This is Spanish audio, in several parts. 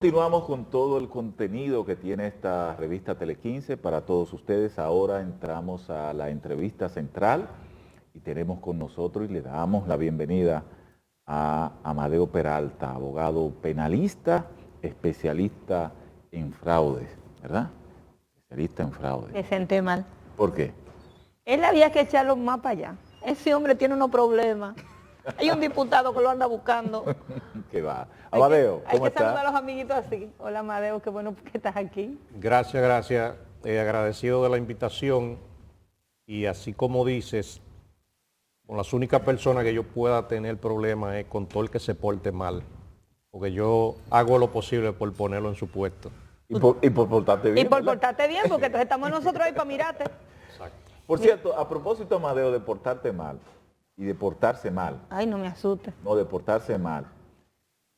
Continuamos con todo el contenido que tiene esta revista Tele15 para todos ustedes. Ahora entramos a la entrevista central y tenemos con nosotros y le damos la bienvenida a Amadeo Peralta, abogado penalista, especialista en fraudes, ¿verdad? Especialista en fraudes. Me senté mal. ¿Por qué? Él había que echarlo más para allá. Ese hombre tiene unos problemas. Hay un diputado que lo anda buscando. ¿Qué va? Amadeo, ¿cómo hay que saludar está? a los amiguitos así. Hola Amadeo, qué bueno que estás aquí. Gracias, gracias. Agradecido de la invitación y así como dices, con las únicas personas que yo pueda tener problemas es con todo el que se porte mal, porque yo hago lo posible por ponerlo en su puesto. Y por portarte bien. Y por ¿verdad? portarte bien, porque entonces estamos nosotros ahí para mirarte. Exacto. Por cierto, a propósito, Amadeo, de portarte mal y de portarse mal, Ay, no me asustes. no, de portarse mal.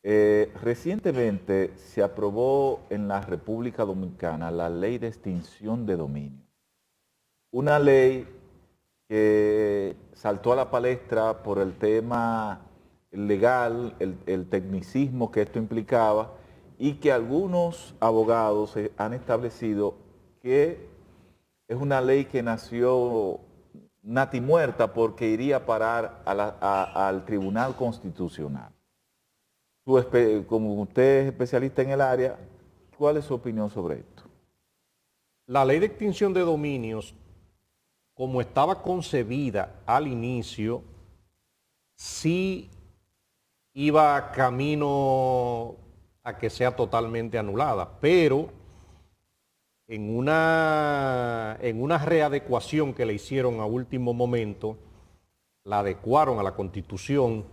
Recientemente se aprobó en la República Dominicana la ley de extinción de dominio. Una ley que saltó a la palestra por el tema legal, el tecnicismo que esto implicaba y que algunos abogados han establecido que es una ley que nació natimuerta porque iría a parar al Tribunal Constitucional. Como usted es especialista en el área, ¿cuál es su opinión sobre esto? La ley de extinción de dominios, como estaba concebida al inicio, sí iba camino a que sea totalmente anulada, pero en una readecuación que le hicieron a último momento, la adecuaron a la Constitución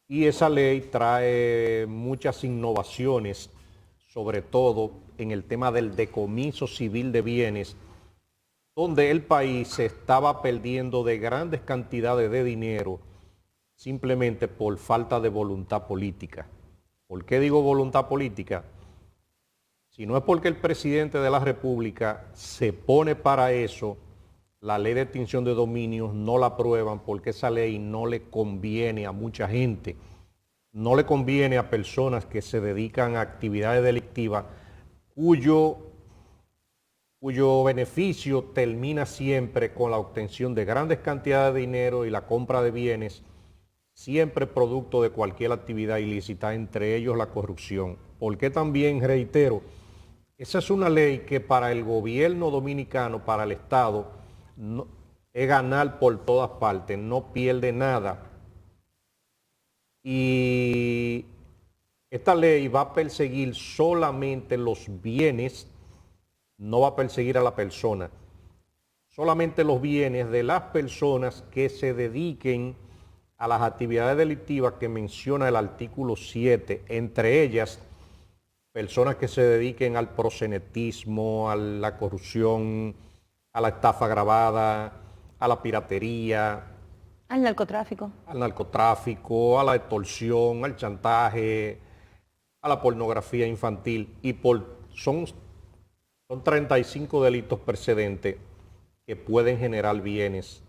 y esa ley trae muchas innovaciones, sobre todo en el tema del decomiso civil de bienes, donde el país se estaba perdiendo de grandes cantidades de dinero simplemente por falta de voluntad política. ¿Por qué digo voluntad política? Si no es porque el presidente de la República se pone para eso, la ley de extinción de dominios no la aprueban porque esa ley no le conviene a mucha gente. No le conviene a personas que se dedican a actividades delictivas cuyo beneficio termina siempre con la obtención de grandes cantidades de dinero y la compra de bienes, siempre producto de cualquier actividad ilícita, entre ellos la corrupción. Porque también, reitero, esa es una ley que para el gobierno dominicano, para el Estado, es ganar por todas partes, no pierde nada. Y esta ley va a perseguir solamente los bienes, no va a perseguir a la persona, solamente los bienes de las personas que se dediquen a las actividades delictivas que menciona el artículo 7, entre ellas personas que se dediquen al proxenetismo, a la corrupción, a la estafa agravada, a la piratería, Al narcotráfico. al narcotráfico, a la extorsión, al chantaje, a la pornografía infantil y son 35 delitos precedentes que pueden generar bienes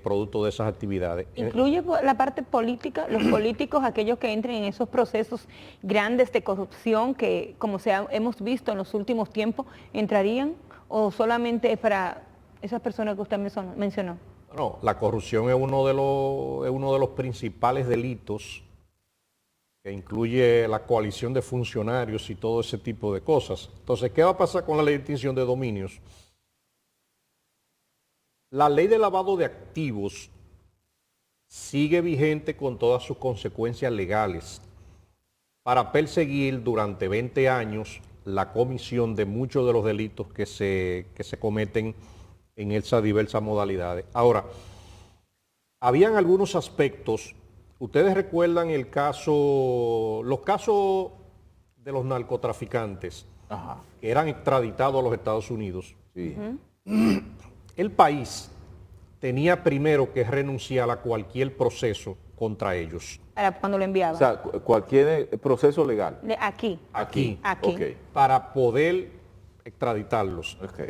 producto de esas actividades. Incluye la parte política, los políticos, aquellos que entren en esos procesos grandes de corrupción que, como hemos visto en los últimos tiempos, entrarían, o solamente es para esas personas que usted mencionó. No, la corrupción es uno de los principales delitos que incluye la coalición de funcionarios y todo ese tipo de cosas. Entonces, ¿qué va a pasar con la ley de extinción de dominios? La ley de lavado de activos sigue vigente con todas sus consecuencias legales para perseguir durante 20 años la comisión de muchos de los delitos que se cometen en esas diversas modalidades. Ahora, habían algunos aspectos, ustedes recuerdan los casos de los narcotraficantes. Ajá. Que eran extraditados a los Estados Unidos. Sí. El país tenía primero que renunciar a cualquier proceso contra ellos. Para cuando lo enviaba. O sea, cualquier proceso legal. Aquí. Aquí. Aquí. Ok. Para poder extraditarlos. Ok.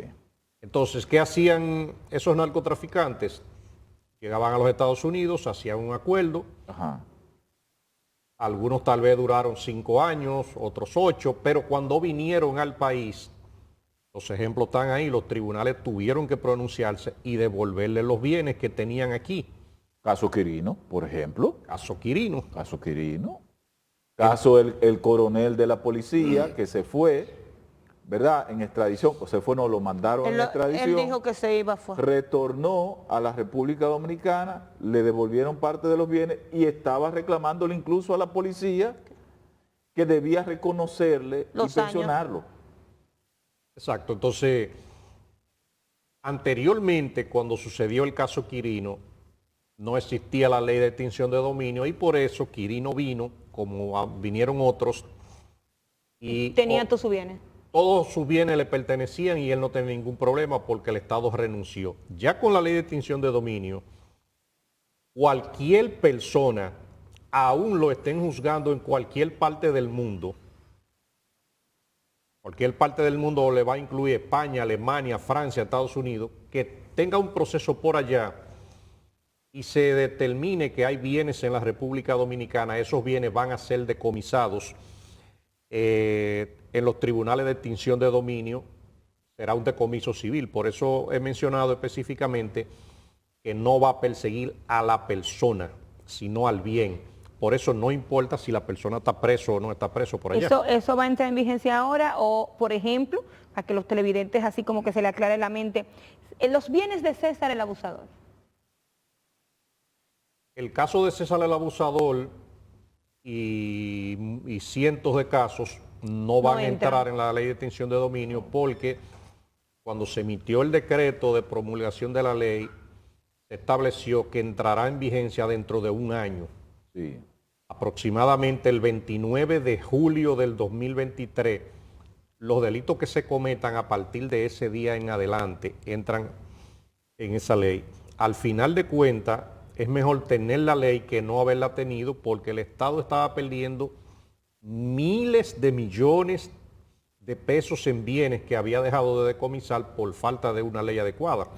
Entonces, ¿qué hacían esos narcotraficantes? Llegaban a los Estados Unidos, hacían un acuerdo, Ajá. Algunos tal vez duraron 5 años, otros 8, pero cuando vinieron al país, los ejemplos están ahí, los tribunales tuvieron que pronunciarse y devolverle los bienes que tenían aquí. Caso Quirino, por ejemplo. Caso Quirino. Caso Quirino. Caso el coronel de la policía que se fue, ¿verdad? En extradición, o se fue, no, lo mandaron en extradición. Él dijo que se iba fuera. Retornó a la República Dominicana, le devolvieron parte de los bienes y estaba reclamándole incluso a la policía que debía reconocerle y pensionarlo. Exacto, entonces, anteriormente, cuando sucedió el caso Quirino, no existía la ley de extinción de dominio y por eso Quirino vino, como vinieron otros, y tenía todos sus bienes. Todos sus bienes le pertenecían y él no tenía ningún problema porque el Estado renunció. Ya con la ley de extinción de dominio, cualquier persona, aún lo estén juzgando en cualquier parte del mundo, cualquier parte del mundo le va a incluir España, Alemania, Francia, Estados Unidos, que tenga un proceso por allá y se determine que hay bienes en la República Dominicana, esos bienes van a ser decomisados en los tribunales de extinción de dominio, será un decomiso civil. Por eso he mencionado específicamente que no va a perseguir a la persona, sino al bien. Por eso no importa si la persona está preso o no está preso por allá. ¿Eso va a entrar en vigencia ahora? O, por ejemplo, para que los televidentes así como que se le aclare la mente, los bienes de César el Abusador. El caso de César el Abusador y cientos de casos no van a entrar en la ley de extinción de dominio porque cuando se emitió el decreto de promulgación de la ley, se estableció que entrará en vigencia dentro de un año. Sí. Aproximadamente el 29 de julio del 2023, los delitos que se cometan a partir de ese día en adelante entran en esa ley. Al final de cuentas, es mejor tener la ley que no haberla tenido porque el Estado estaba perdiendo miles de millones de pesos en bienes que había dejado de decomisar por falta de una ley adecuada.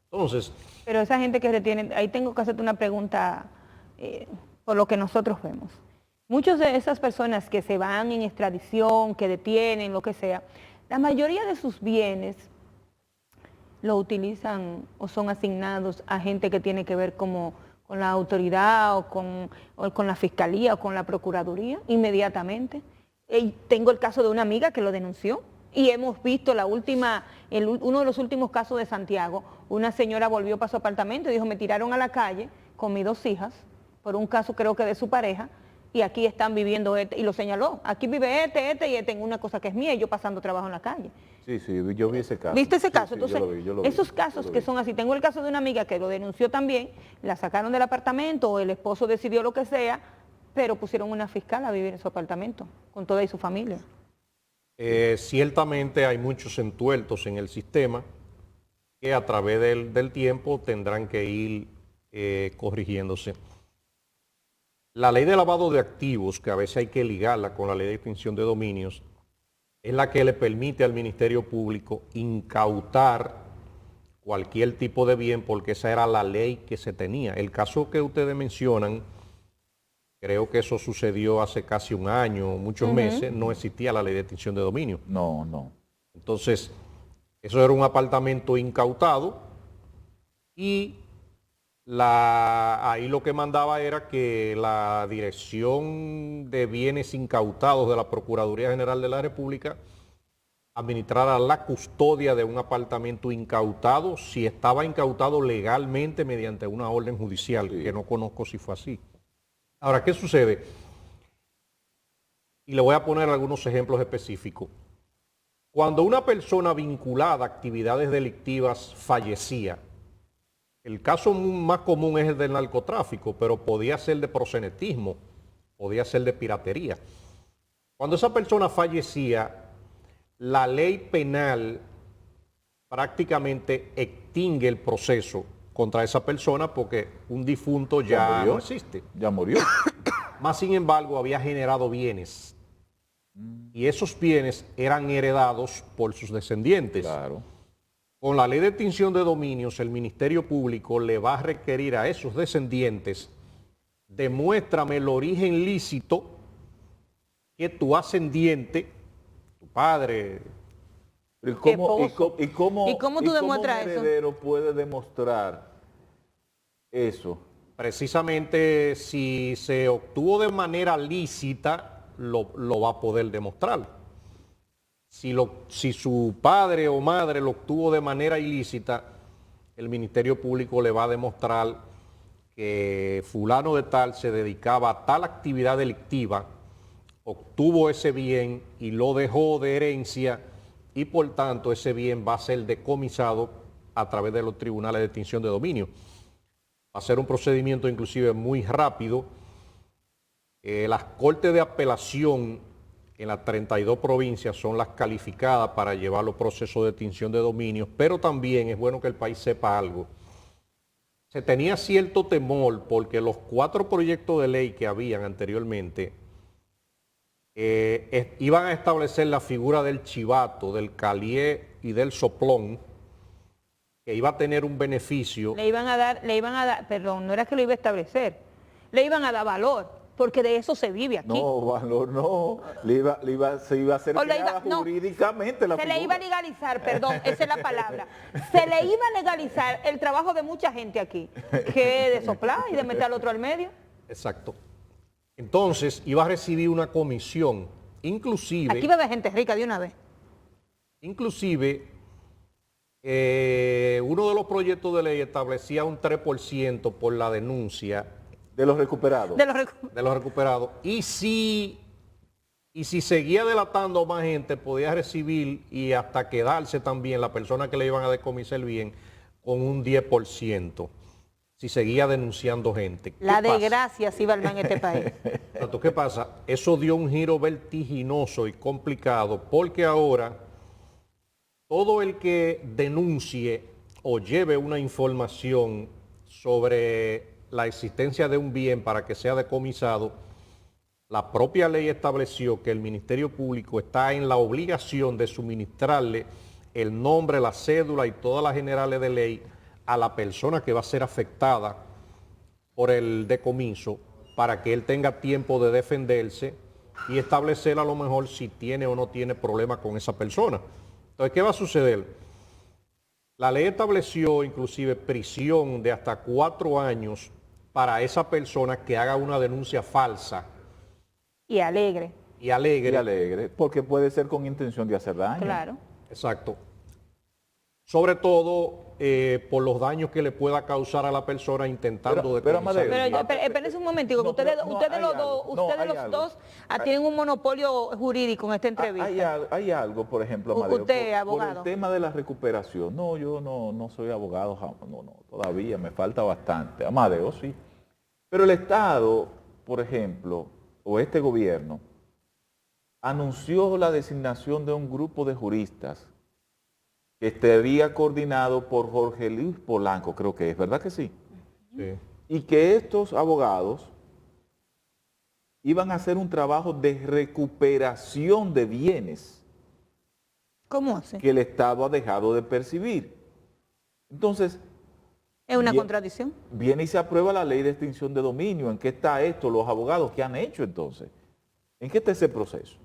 Entonces... Pero esa gente que retiene, ahí tengo que hacerte una pregunta por lo que nosotros vemos. Muchas de esas personas que se van en extradición, que detienen, lo que sea, la mayoría de sus bienes lo utilizan o son asignados a gente que tiene que ver como con la autoridad o con la fiscalía o con la procuraduría inmediatamente. Tengo el caso de una amiga que lo denunció y hemos visto uno de los últimos casos de Santiago. Una señora volvió para su apartamento y dijo, me tiraron a la calle con mis 2 hijas por un caso creo que de su pareja y aquí están viviendo y lo señaló. Aquí vive y en una cosa que es mía y yo pasando trabajo en la calle. Sí, yo vi ese caso. ¿Viste ese caso? Sí, entonces, yo lo vi, esos casos que son así, tengo el caso de una amiga que lo denunció también, la sacaron del apartamento o el esposo decidió lo que sea, pero pusieron una fiscal a vivir en su apartamento con toda y su familia. Ciertamente hay muchos entuertos en el sistema que a través del tiempo tendrán que ir corrigiéndose. La ley de lavado de activos, que a veces hay que ligarla con la ley de extinción de dominios, es la que le permite al Ministerio Público incautar cualquier tipo de bien porque esa era la ley que se tenía. El caso que ustedes mencionan, creo que eso sucedió hace casi un año, muchos meses, no existía la ley de extinción de dominio. No. Entonces, eso era un apartamento incautado y ahí lo que mandaba era que la Dirección de Bienes Incautados de la Procuraduría General de la República administrara la custodia de un apartamento incautado si estaba incautado legalmente mediante una orden judicial, que no conozco si fue así. Ahora, ¿qué sucede? Y le voy a poner algunos ejemplos específicos. Cuando una persona vinculada a actividades delictivas fallecía, el caso más común es el del narcotráfico, pero podía ser de proxenetismo, podía ser de piratería. Cuando esa persona fallecía, la ley penal prácticamente extingue el proceso contra esa persona porque un difunto ya no existe. Ya murió. Más sin embargo, había generado bienes. Y esos bienes eran heredados por sus descendientes. Claro. Con la ley de extinción de dominios, el Ministerio Público le va a requerir a esos descendientes demuéstrame el origen lícito que tu ascendiente, tu padre. ¿Y ¿Y cómo tú demuestras un eso? heredero puede demostrar eso? Precisamente si se obtuvo de manera lícita, lo va a poder demostrar. Si su padre o madre lo obtuvo de manera ilícita, el Ministerio Público le va a demostrar que fulano de tal se dedicaba a tal actividad delictiva, obtuvo ese bien y lo dejó de herencia, y por tanto ese bien va a ser decomisado a través de los tribunales de extinción de dominio. Va a ser un procedimiento inclusive muy rápido. Las cortes de apelación en las 32 provincias son las calificadas para llevar los procesos de extinción de dominios, pero también es bueno que el país sepa algo. Se tenía cierto temor porque los 4 proyectos de ley que habían anteriormente iban a establecer la figura del chivato, del calié y del soplón, que iba a tener un beneficio. Le iban a dar, perdón, no era que lo iba a establecer, le iban a dar valor, porque de eso se vive aquí. No, valor no, se iba a hacer jurídicamente la figura. Se le iba a legalizar, perdón, esa es la palabra. Se le iba a legalizar el trabajo de mucha gente aquí, que de soplar y de meter al otro al medio. Exacto. Entonces iba a recibir una comisión, inclusive... Aquí va a haber gente rica de una vez. Inclusive, uno de los proyectos de ley establecía un 3% por la denuncia. De los recuperados. De los recuperados. Y si seguía delatando a más gente, podía recibir y hasta quedarse también la persona que le iban a decomisar el bien con un 10%. Si seguía denunciando gente. La desgracia sí va en este país. Entonces, ¿qué pasa? Eso dio un giro vertiginoso y complicado, porque ahora todo el que denuncie o lleve una información sobre la existencia de un bien para que sea decomisado, la propia ley estableció que el Ministerio Público está en la obligación de suministrarle el nombre, la cédula y todas las generales de ley a la persona que va a ser afectada por el decomiso, para que él tenga tiempo de defenderse y establecer a lo mejor si tiene o no tiene problema con esa persona. Entonces, ¿qué va a suceder? La ley estableció inclusive prisión de hasta 4 años para esa persona que haga una denuncia falsa. Y alegre. Y alegre. Porque puede ser con intención de hacer daño. Claro. Exacto. Sobre todo por los daños que le pueda causar a la persona intentando decomisar. Pero espérense un momentico, que ustedes los dos tienen un monopolio jurídico en esta entrevista. Hay algo, por ejemplo, Amadeo, usted, abogado. por el tema de la recuperación. No, yo no soy abogado, no, todavía me falta bastante. Amadeo, sí. Pero el Estado, por ejemplo, o este gobierno, anunció la designación de un grupo de juristas que estaría coordinado por Jorge Luis Polanco, creo que es, ¿verdad que sí? Sí. Y que estos abogados iban a hacer un trabajo de recuperación de bienes. ¿Cómo hace? Que el Estado ha dejado de percibir. Entonces... ¿Es una contradicción? Viene y se aprueba la ley de extinción de dominio. ¿En qué está esto? Los abogados, ¿qué han hecho entonces? ¿En qué está ese proceso?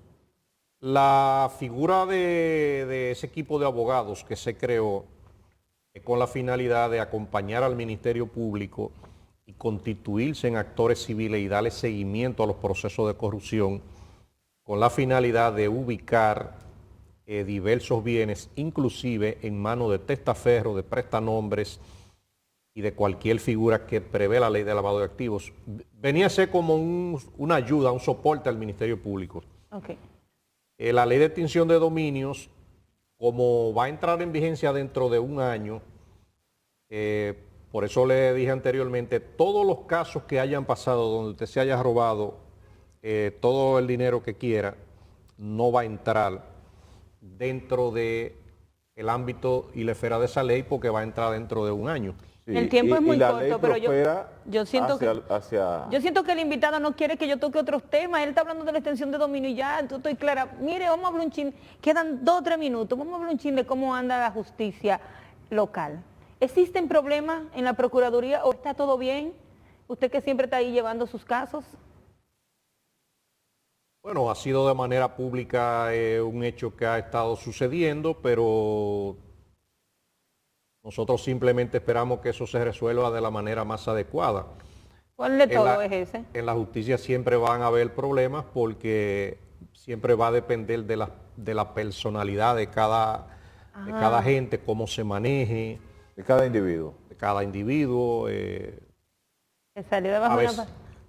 La figura de ese equipo de abogados que se creó con la finalidad de acompañar al Ministerio Público y constituirse en actores civiles y darle seguimiento a los procesos de corrupción, con la finalidad de ubicar diversos bienes, inclusive en manos de testaferros, de prestanombres y de cualquier figura que prevé la ley de lavado de activos. Venía a ser como una ayuda, un soporte al Ministerio Público. Okay. La ley de extinción de dominios, como va a entrar en vigencia dentro de un año, por eso le dije anteriormente, todos los casos que hayan pasado donde usted se haya robado todo el dinero que quiera, no va a entrar dentro del ámbito y la esfera de esa ley, porque va a entrar dentro de un año. Sí, el tiempo es muy corto, pero yo siento que el invitado no quiere que yo toque otros temas. Él está hablando de la extensión de dominio y ya, estoy clara. Mire, vamos a hablar un chin, quedan 2 o 3 minutos, vamos a hablar un chin de cómo anda la justicia local. ¿Existen problemas en la Procuraduría o está todo bien? Usted que siempre está ahí llevando sus casos. Bueno, ha sido de manera pública un hecho que ha estado sucediendo, pero nosotros simplemente esperamos que eso se resuelva de la manera más adecuada. ¿Cuál de En todo la, es ese? en la justicia siempre van a haber problemas porque siempre va a depender de la personalidad de cada gente, cómo se maneje, De cada individuo. de cada individuo. Se salió A debajo veces.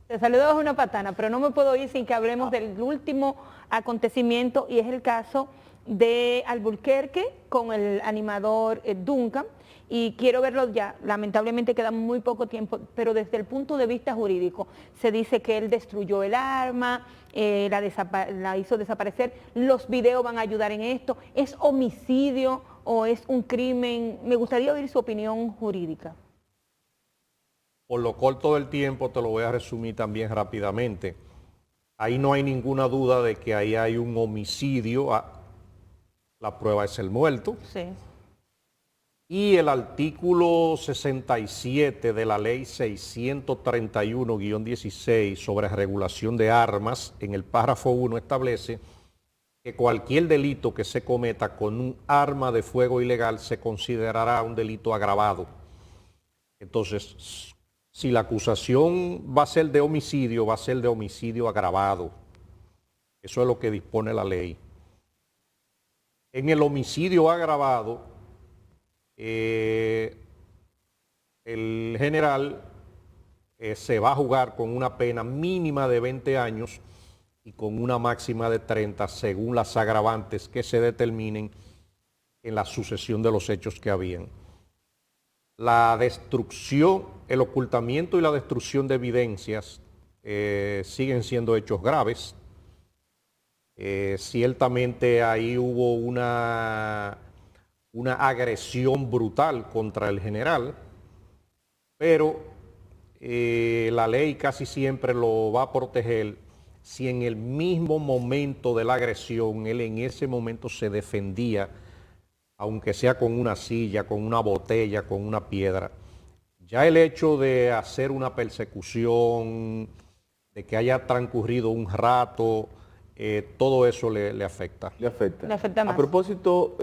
se salió debajo de una patana, pero no me puedo ir sin que hablemos del último acontecimiento, y es el caso de Alburquerque con el animador Duncan, y quiero verlo ya. Lamentablemente queda muy poco tiempo, pero desde el punto de vista jurídico se dice que él destruyó el arma, la hizo desaparecer. Los videos van a ayudar en esto. ¿Es homicidio o es un crimen? Me gustaría oír su opinión jurídica. Por lo corto del tiempo te lo voy a resumir también rápidamente. Ahí no hay ninguna duda de que ahí hay un homicidio. La prueba es el muerto. Sí. Y el artículo 67 de la ley 631-16 sobre regulación de armas, en el párrafo 1 establece que cualquier delito que se cometa con un arma de fuego ilegal se considerará un delito agravado. Entonces, si la acusación va a ser de homicidio, va a ser de homicidio agravado. Eso es lo que dispone la ley. En el homicidio agravado, el general se va a jugar con una pena mínima de 20 años y con una máxima de 30 según las agravantes que se determinen en la sucesión de los hechos que habían. La destrucción, el ocultamiento y la destrucción de evidencias siguen siendo hechos graves. Ciertamente ahí hubo una agresión brutal contra el general, pero la ley casi siempre lo va a proteger si en el mismo momento de la agresión, él en ese momento se defendía, aunque sea con una silla, con una botella, con una piedra. Ya el hecho de hacer una persecución, de que haya transcurrido un rato, todo eso le afecta. Le afecta. Le afecta más. A propósito,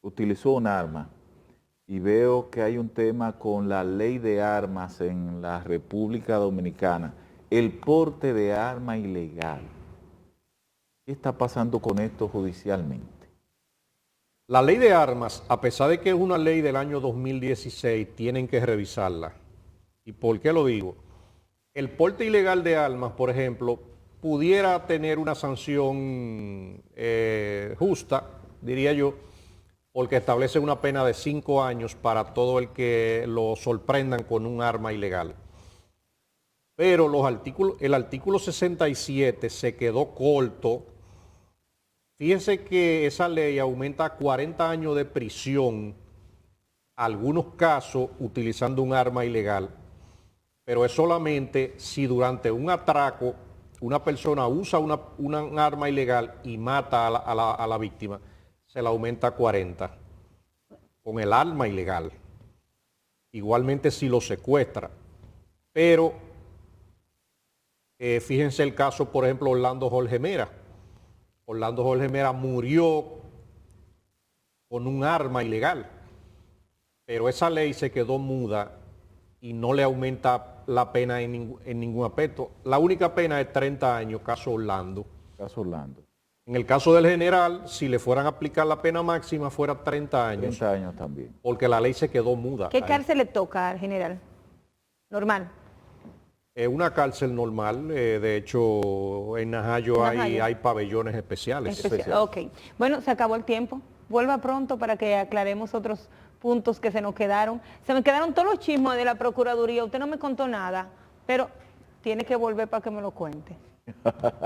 utilizó un arma y veo que hay un tema con la ley de armas en la República Dominicana, el porte de arma ilegal. ¿Qué está pasando con esto judicialmente? La ley de armas, a pesar de que es una ley del año 2016, tienen que revisarla. ¿Y por qué lo digo? El porte ilegal de armas, por ejemplo, pudiera tener una sanción justa, diría yo, porque establece una pena de 5 años para todo el que lo sorprendan con un arma ilegal. Pero el artículo 67 se quedó corto. Fíjense que esa ley aumenta a 40 años de prisión, algunos casos utilizando un arma ilegal, pero es solamente si durante un atraco una persona usa un arma ilegal y mata a la víctima, se la aumenta a 40 con el arma ilegal. Igualmente si lo secuestra. Pero fíjense el caso, por ejemplo, Orlando Jorge Mera. Orlando Jorge Mera murió con un arma ilegal, pero esa ley se quedó muda y no le aumenta la pena en ningún aspecto. La única pena es 30 años, caso Orlando. Caso Orlando. En el caso del general, si le fueran a aplicar la pena máxima, fuera 30 años. 30 años también. Porque la ley se quedó muda. ¿Qué cárcel le toca al general? Normal. Una cárcel normal, de hecho en Najayo hay pabellones especiales. Ok, bueno, se acabó el tiempo. Vuelva pronto para que aclaremos otros puntos que se nos quedaron. Se me quedaron todos los chismes de la Procuraduría, usted no me contó nada, pero tiene que volver para que me lo cuente.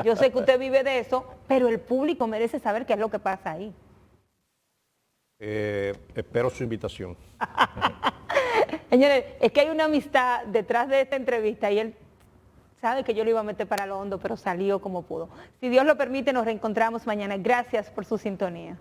Yo sé que usted vive de eso, pero el público merece saber qué es lo que pasa ahí. Espero su invitación. Señores, es que hay una amistad detrás de esta entrevista y él sabe que yo lo iba a meter para lo hondo, pero salió como pudo. Si Dios lo permite, nos reencontramos mañana. Gracias por su sintonía.